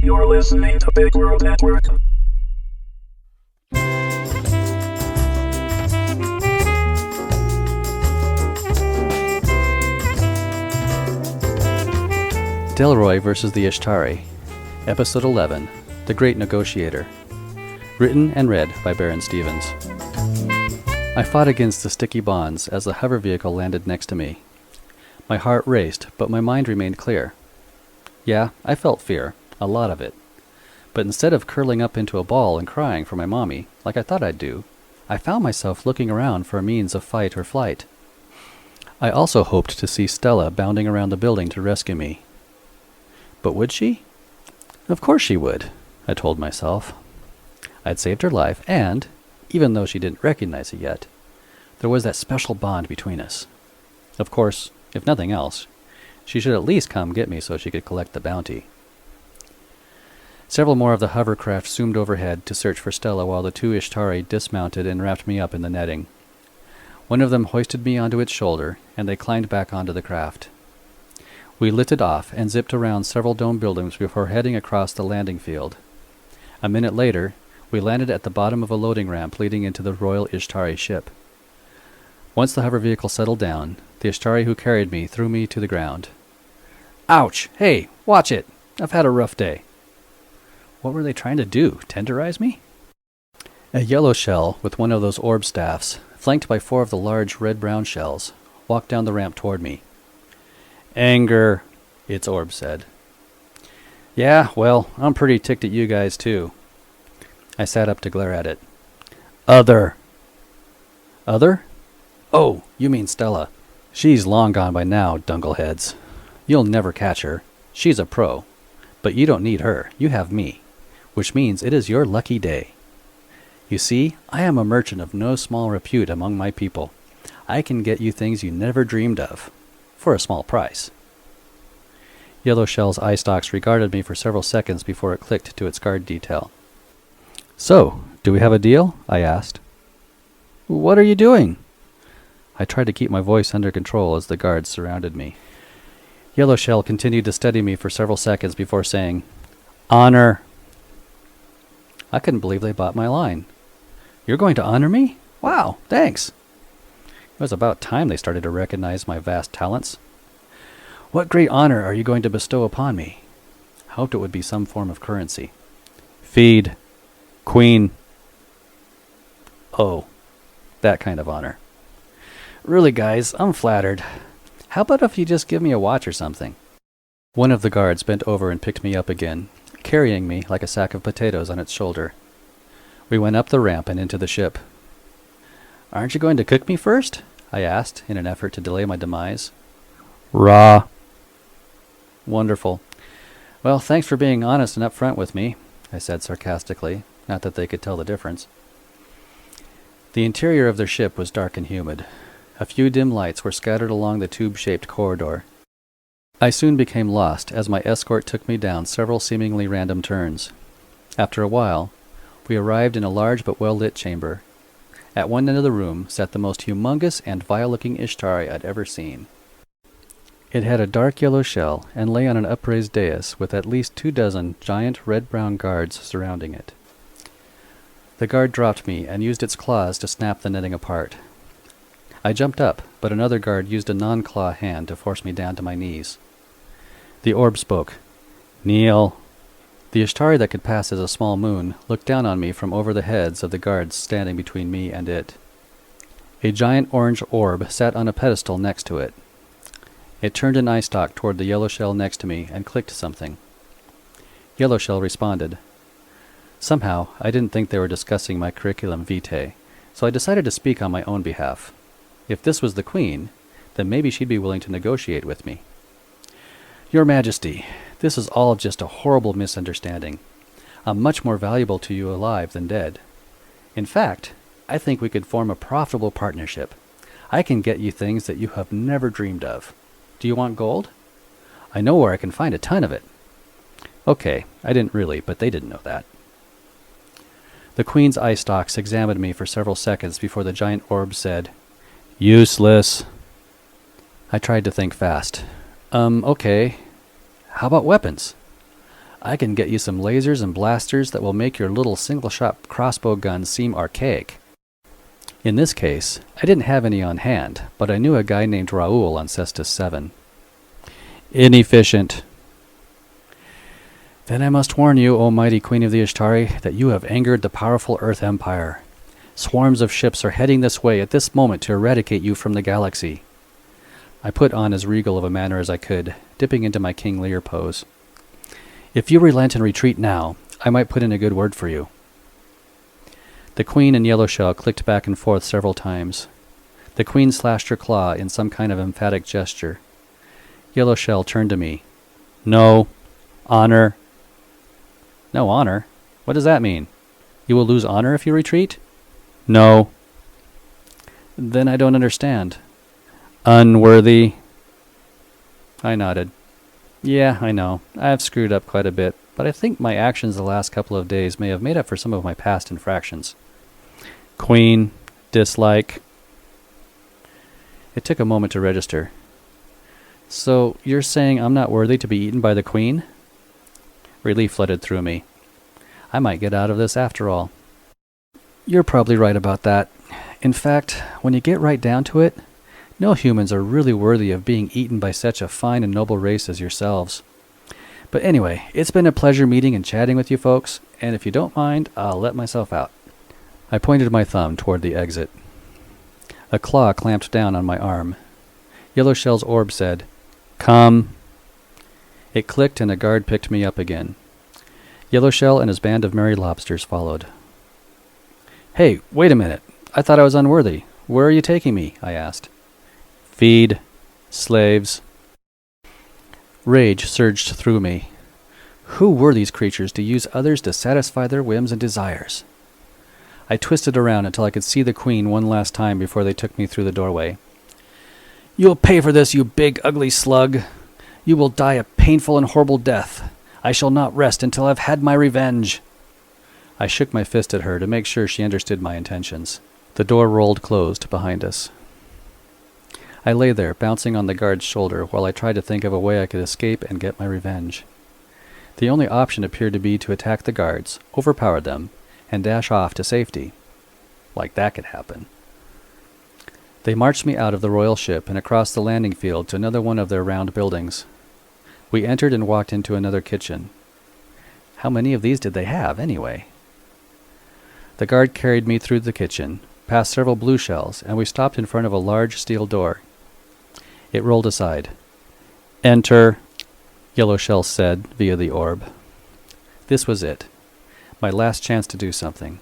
You're listening to Big World Network. Delroy versus the Yshtari, Episode 11, The Great Negotiator. Written and read by Berin Stevens. I fought against the sticky bonds as the hover vehicle landed next to me. My heart raced, but my mind remained clear. Yeah, I felt fear, a lot of it. But instead of curling up into a ball and crying for my mommy, like I thought I'd do, I found myself looking around for a means of fight or flight. I also hoped to see Stella bounding around the building to rescue me. But would she? Of course she would, I told myself. I'd saved her life, and, even though she didn't recognize it yet, there was that special bond between us. Of course, if nothing else, she should at least come get me so she could collect the bounty. Several more of the hovercraft zoomed overhead to search for Stella while the two Yshtari dismounted and wrapped me up in the netting. One of them hoisted me onto its shoulder, and they climbed back onto the craft. We lifted off and zipped around several dome buildings before heading across the landing field. A minute later, we landed at the bottom of a loading ramp leading into the Royal Yshtari ship. Once the hover vehicle settled down, the Yshtari who carried me threw me to the ground. Ouch! Hey, watch it! I've had a rough day. What were they trying to do, tenderize me? A yellow shell with one of those orb staffs, flanked by 4 of the large red-brown shells, walked down the ramp toward me. Anger, its orb said. Yeah, well, I'm pretty ticked at you guys too. I sat up to glare at it. Other. Other? Oh, you mean Stella. She's long gone by now, dungleheads. You'll never catch her. She's a pro. But you don't need her. You have me. Which means it is your lucky day. You see, I am a merchant of no small repute among my people. I can get you things you never dreamed of. For a small price. Yellow Shell's eye stalks regarded me for several seconds before it clicked to its guard detail. So, do we have a deal? I asked. What are you doing? I tried to keep my voice under control as the guards surrounded me. Yellow Shell continued to study me for several seconds before saying, Honor. I couldn't believe they bought my line. You're going to honor me? Wow, thanks. It was about time they started to recognize my vast talents. What great honor are you going to bestow upon me? I hoped it would be some form of currency. Feed. Queen. Oh, that kind of honor. Really, guys, I'm flattered. How about if you just give me a watch or something? One of the guards bent over and picked me up again, carrying me like a sack of potatoes on its shoulder. We went up the ramp and into the ship. Aren't you going to cook me first? I asked, in an effort to delay my demise. Raw. Wonderful. Well, thanks for being honest and upfront with me, I said sarcastically, not that they could tell the difference. The interior of their ship was dark and humid. A few dim lights were scattered along the tube-shaped corridor. I soon became lost as my escort took me down several seemingly random turns. After a while, we arrived in a large but well-lit chamber. At one end of the room sat the most humongous and vile-looking Yshtari I'd ever seen. It had a dark yellow shell and lay on an upraised dais with at least 24 giant red-brown guards surrounding it. The guard dropped me and used its claws to snap the netting apart. I jumped up, but another guard used a non-claw hand to force me down to my knees. The orb spoke. Kneel. The Yshtari that could pass as a small moon looked down on me from over the heads of the guards standing between me and it. A giant orange orb sat on a pedestal next to it. It turned an eye stalk toward the yellow shell next to me and clicked something. Yellow Shell responded. Somehow, I didn't think they were discussing my curriculum vitae, so I decided to speak on my own behalf. If this was the Queen, then maybe she'd be willing to negotiate with me. Your Majesty, this is all just a horrible misunderstanding. I'm much more valuable to you alive than dead. In fact, I think we could form a profitable partnership. I can get you things that you have never dreamed of. Do you want gold? I know where I can find a ton of it. Okay, I didn't really, but they didn't know that. The Queen's eye stalks examined me for several seconds before the giant orb said, Useless. I tried to think fast. Okay. How about weapons? I can get you some lasers and blasters that will make your little single-shot crossbow gun seem archaic. In this case, I didn't have any on hand, but I knew a guy named Raoul on Cestus 7. Inefficient. Then I must warn you, O mighty Queen of the Yshtari, that you have angered the powerful Earth Empire. Swarms of ships are heading this way at this moment to eradicate you from the galaxy. I put on as regal of a manner as I could, dipping into my King Lear pose. If you relent and retreat now, I might put in a good word for you. The Queen and Yellowshell clicked back and forth several times. The Queen slashed her claw in some kind of emphatic gesture. Yellowshell turned to me. No. Honor. No honor? What does that mean? You will lose honor if you retreat? No. Then I don't understand. Unworthy. I nodded. Yeah, I know. I've screwed up quite a bit, but I think my actions the last couple of days may have made up for some of my past infractions. Queen. Dislike. It took a moment to register. So, you're saying I'm not worthy to be eaten by the Queen? Relief flooded through me. I might get out of this after all. You're probably right about that. In fact, when you get right down to it, no humans are really worthy of being eaten by such a fine and noble race as yourselves. But anyway, it's been a pleasure meeting and chatting with you folks, and if you don't mind, I'll let myself out. I pointed my thumb toward the exit. A claw clamped down on my arm. Yellowshell's orb said, "Come." It clicked and a guard picked me up again. Yellowshell and his band of merry lobsters followed. Hey, wait a minute. I thought I was unworthy. Where are you taking me? I asked. Feed. Slaves. Rage surged through me. Who were these creatures to use others to satisfy their whims and desires? I twisted around until I could see the Queen one last time before they took me through the doorway. You'll pay for this, you big ugly slug. You will die a painful and horrible death. I shall not rest until I've had my revenge. I shook my fist at her to make sure she understood my intentions. The door rolled closed behind us. I lay there, bouncing on the guard's shoulder, while I tried to think of a way I could escape and get my revenge. The only option appeared to be to attack the guards, overpower them, and dash off to safety. Like that could happen. They marched me out of the royal ship and across the landing field to another one of their round buildings. We entered and walked into another kitchen. How many of these did they have, anyway? The guard carried me through the kitchen, past several blue shells, and we stopped in front of a large steel door. It rolled aside. Enter, Yellowshell said via the orb. This was it. My last chance to do something.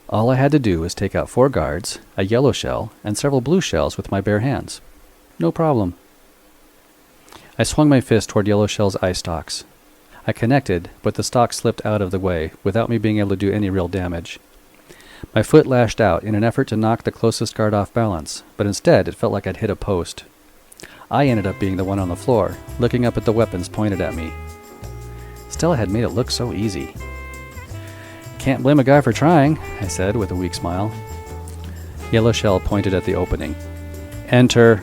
All I had to do was take out 4 guards, a yellow shell, and several blue shells with my bare hands. No problem. I swung my fist toward Yellowshell's eye stalks. I connected, but the stalk slipped out of the way without me being able to do any real damage. My foot lashed out in an effort to knock the closest guard off balance, but instead it felt like I'd hit a post. I ended up being the one on the floor, looking up at the weapons pointed at me. Stella had made it look so easy. Can't blame a guy for trying, I said with a weak smile. Yellowshell pointed at the opening. Enter.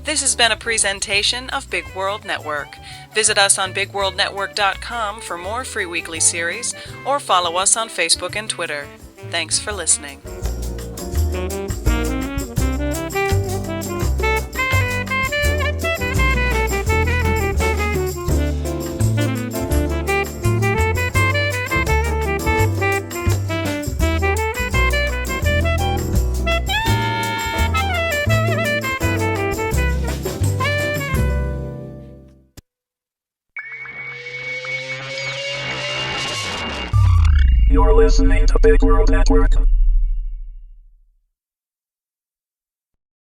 This has been a presentation of Big World Network. Visit us on BigWorldNetwork.com for more free weekly series, or follow us on Facebook and Twitter. Thanks for listening. You're listening to Big World Network.